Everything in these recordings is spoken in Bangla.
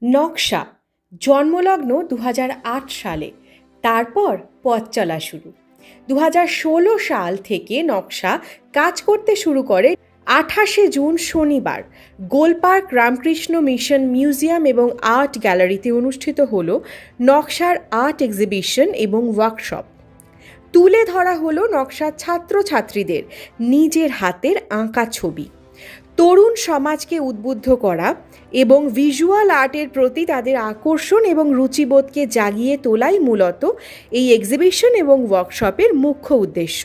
নকশা জন্মলগ্ন ২০০৮ সালে, তারপর পথ চলা শুরু। ২০১৬ সাল থেকে নকশা কাজ করতে শুরু করে। ২৮শে জুন শনিবার গোলপার্ক রামকৃষ্ণ মিশন মিউজিয়াম এবং আর্ট গ্যালারিতে অনুষ্ঠিত হলো নকশার আর্ট এক্সিবিশন এবং ওয়ার্কশপ। তুলে ধরা হলো নকশার ছাত্রছাত্রীদের নিজের হাতের আঁকা ছবি, তরুণ সমাজকে উদ্বুদ্ধ করা এবং ভিজুয়াল আর্টের প্রতি তাদের আকর্ষণ এবং রুচিবোধকে জাগিয়ে তোলাই মূলত এই এক্সিবিশন এবং ওয়ার্কশপের মুখ্য উদ্দেশ্য।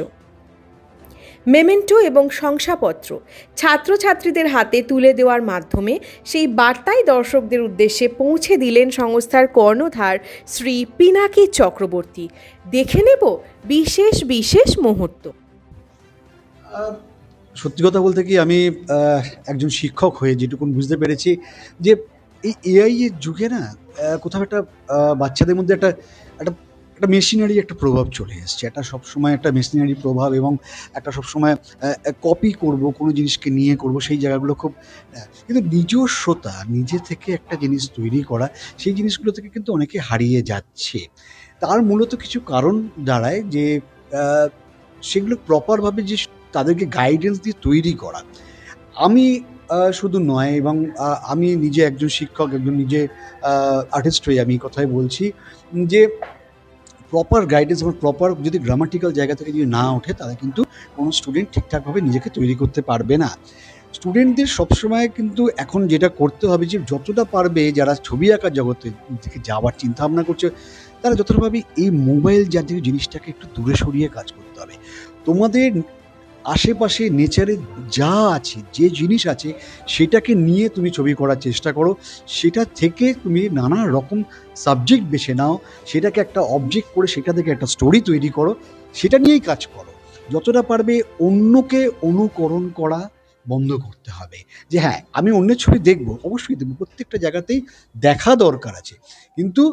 মেমেন্টো এবং শংসাপত্র ছাত্রছাত্রীদের হাতে তুলে দেওয়ার মাধ্যমে সেই বার্তাই দর্শকদের উদ্দেশ্যে পৌঁছে দিলেন সংস্থার কর্ণধার শ্রী পিনাকি চক্রবর্তী। দেখে নেব বিশেষ বিশেষ মুহূর্ত। সত্যি কথা বলতে কি, আমি একজন শিক্ষক হয়ে যেটুকুন বুঝতে পেরেছি যে এই এআই এর যুগে না কোথাও একটা বাচ্চাদের মধ্যে একটা একটা একটা মেশিনারি একটা প্রভাব চলে এসছে। একটা সবসময় একটা মেশিনারি প্রভাব এবং একটা সবসময় কপি করব, কোনো জিনিসকে নিয়ে করব, সেই জায়গাগুলো খুব কিন্তু নিজস্বতা, নিজে থেকে একটা জিনিস তৈরি করা, সেই জিনিসগুলো থেকে কিন্তু অনেকে হারিয়ে যাচ্ছে। তার মূলত কিছু কারণ দাঁড়ায় যে সেগুলো প্রপারভাবে যে তাদেরকে গাইডেন্স দিয়ে তৈরি করা। আমি শুধু নয়, এবং আমি নিজে একজন শিক্ষক, একজন নিজে আর্টিস্ট হয়ে আমি এই কথাই বলছি যে প্রপার গাইডেন্স এবং প্রপার যদি গ্রামাটিক্যাল জায়গা থেকে যদি না ওঠে, তাহলে কিন্তু কোনো স্টুডেন্ট ঠিকঠাকভাবে নিজেকে তৈরি করতে পারবে না। স্টুডেন্টদের সবসময় কিন্তু এখন যেটা করতে হবে যে যতটা পারবে, যারা ছবি আঁকার জগতে থেকে যাওয়ার চিন্তাভাবনা করছে, তারা যতটাভাবে এই মোবাইল জাতীয় জিনিসটাকে একটু দূরে সরিয়ে কাজ করতে হবে। তোমাদের আশেপাশে নেচারে যা আছে, যে জিনিস আছে, সেটাকে নিয়ে তুমি ছবি করার চেষ্টা করো। সেটা থেকে তুমি নানা রকম সাবজেক্ট বেছে নাও, সেটাকে একটা অবজেক্ট করে সেটা থেকে একটা স্টোরি তৈরি করো, সেটা নিয়েই কাজ করো। যতটা পারবে অন্যকে অনুকরণ করা বন্ধ করতে হবে। যে হ্যাঁ, আমি অন্যের ছবি দেখব, অবশ্যই দেখব, প্রত্যেকটা জায়গাতেই দেখা দরকার আছে, কিন্তু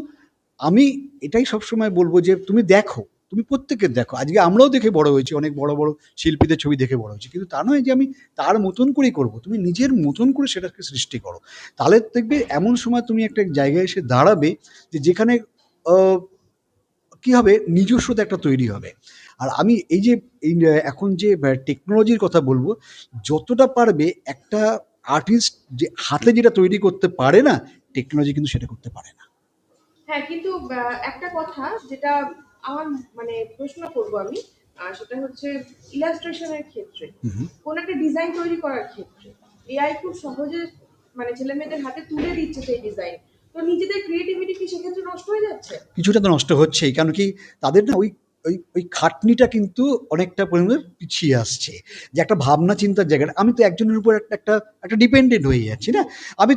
আমি এটাই সবসময় বলবো যে তুমি দেখো, তুমি প্রত্যেকের দেখো। আজকে আমরাও দেখে বড় হয়েছি, অনেক বড় বড় শিল্পীদের ছবি দেখে বড় হয়েছি, কিন্তু তা নয় যে আমি তার মতন করেই করবো। তুমি নিজের মতন করে সেটাকে সৃষ্টি করো, তাহলে দেখবে এমন সময় তুমি একটা জায়গায় এসে দাঁড়াবে যে যেখানে কি হবে, নিজস্বতা একটা তৈরি হবে। আর আমি এই যে এই এখন যে টেকনোলজির কথা বলবো, যতটা পারবে একটা আর্টিস্ট যে হাতে যেটা তৈরি করতে পারে না, টেকনোলজি কিন্তু সেটা করতে পারে না। হ্যাঁ, কিন্তু একটা কথা যেটা আমার মানে প্রশ্ন করব আমি, সেটা হচ্ছে ইলাস্ট্রেশনের ক্ষেত্রে, হুম। কোন একটা ডিজাইন তৈরি করার ক্ষেত্রে এআই খুব সহজে মানে ছেলেমেয়েদের হাতে তুলে দিচ্ছে সেই ডিজাইন। তো নিজেদের ক্রিয়েটিভিটি কি সেক্ষেত্রে নষ্ট হয়ে যাচ্ছে? কিছুটা তো নষ্ট হচ্ছেই। কারণ কি, তাদের না ওই ওই ওই খাটনিটা কিন্তু অনেকটা পরিমাণে পিছিয়ে আসছে। যে একটা ভাবনা চিন্তার জায়গাটা, আমি তো একজনের উপর একটা ডিপেন্ডেন্ট হয়ে যাচ্ছি না? আমি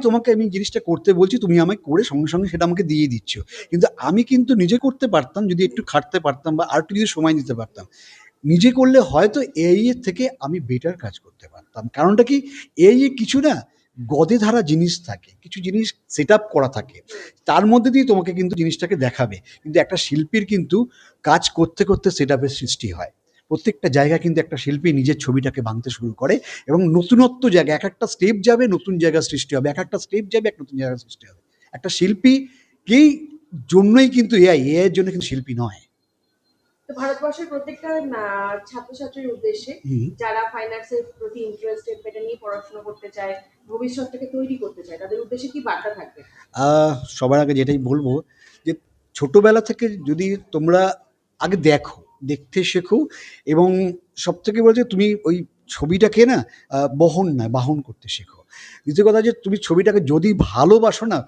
জিনিসটা করতে বলছি, তুমি আমায় করে সঙ্গে, সঙ্গে সেটা আমাকে দিয়ে দিচ্ছ। কিন্তু আমি কিন্তু নিজে করতে পারতাম, যদি একটু খাটতে পারতাম বা আরেকটু যদি সময় দিতে পারতাম। নিজে করলে হয়তো এআই এর থেকে আমি বেটার কাজ করতে পারতাম। কারণটা কি, এআই এ কিছু না গদে ধারা জিনিস থাকে, কিছু জিনিস সেট আপ করা থাকে। তার মধ্যে দিয়ে তোমাকে কিন্তু জিনিসটাকে দেখাবে। কিন্তু একটা শিল্পীর কিন্তু কাজ করতে, করতে সেট আপের সৃষ্টি হয়। প্রত্যেকটা জায়গায় কিন্তু একটা শিল্পী নিজের ছবিটাকে ভাঙতে শুরু করে এবং নতুনত্ব জায়গা, একেকটা স্টেপ যাবে নতুন জায়গার সৃষ্টি হবে, একেকটা স্টেপ যাবে এক নতুন জায়গার সৃষ্টি হবে। একটা শিল্পীকেই জন্যই কিন্তু এআই এর জন্য কিন্তু শিল্পী নয়। তো ভারতবর্ষের প্রত্যেকটা ছাত্রছাত্রীর উদ্দেশ্যে, হুম। যারা ফাইন আর্টসের প্রতি ইন্টারেস্টেড, এটা নিয়ে পড়াশোনা করতে চায়, ভবিষ্যৎটাকে তৈরি করতে চায়, তাদের উদ্দেশ্যে কি বার্তা থাকবে? সবার আগে যেটাই বলবো যে ছোটবেলা থেকে যদি তোমরা আগে দেখো, দেখতে শেখো, এবং সবথেকে বড় যে তুমি ওই ছবিটাকে না বাহন করতে শেখো। দ্বিতীয় কথা যে তুমি ছবিটাকে যদি ভালোবাসো না,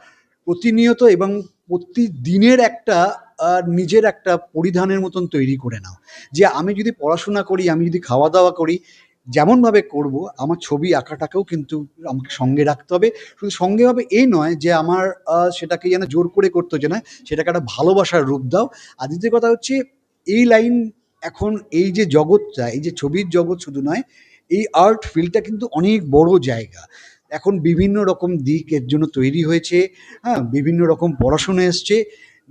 প্রতিনিয়ত এবং প্রতিদিনের একটা নিজের একটা পরিধানের মতন তৈরি করে নাও। যে আমি যদি পড়াশোনা করি, আমি যদি খাওয়া-দাওয়া করি, যেমনভাবে করবো, আমার ছবি আঁকাটাকেও কিন্তু আমাকে সঙ্গে রাখতে হবে। শুধু সঙ্গে হবে এই নয় যে আমার সেটাকে যেন জোর করে করতে হচ্ছে না, সেটাকে একটা ভালোবাসার রূপ দাও। আর দ্বিতীয় কথা হচ্ছে, এই লাইন এখন এই যে জগৎটা, এই যে ছবির জগৎ শুধু নয়, এই আর্ট ফিল্ডটা কিন্তু অনেক বড় জায়গা। এখন বিভিন্ন রকম দিক এর জন্য তৈরি হয়েছে, হ্যাঁ? বিভিন্ন রকম পড়াশোনা এসছে।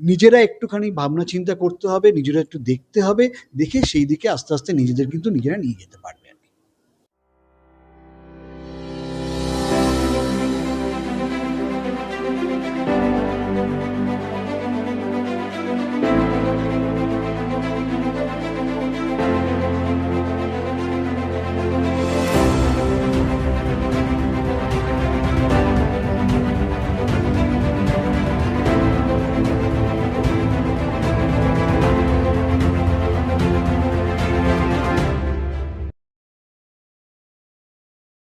নিজেরা একটুখানি ভাবনা চিন্তা করতে হবে, নিজেরা একটু দেখতে হবে, দেখে সেই দিকে আস্তে, আস্তে নিজেদের কিন্তু নিজেরা নিয়ে যেতে পারবে।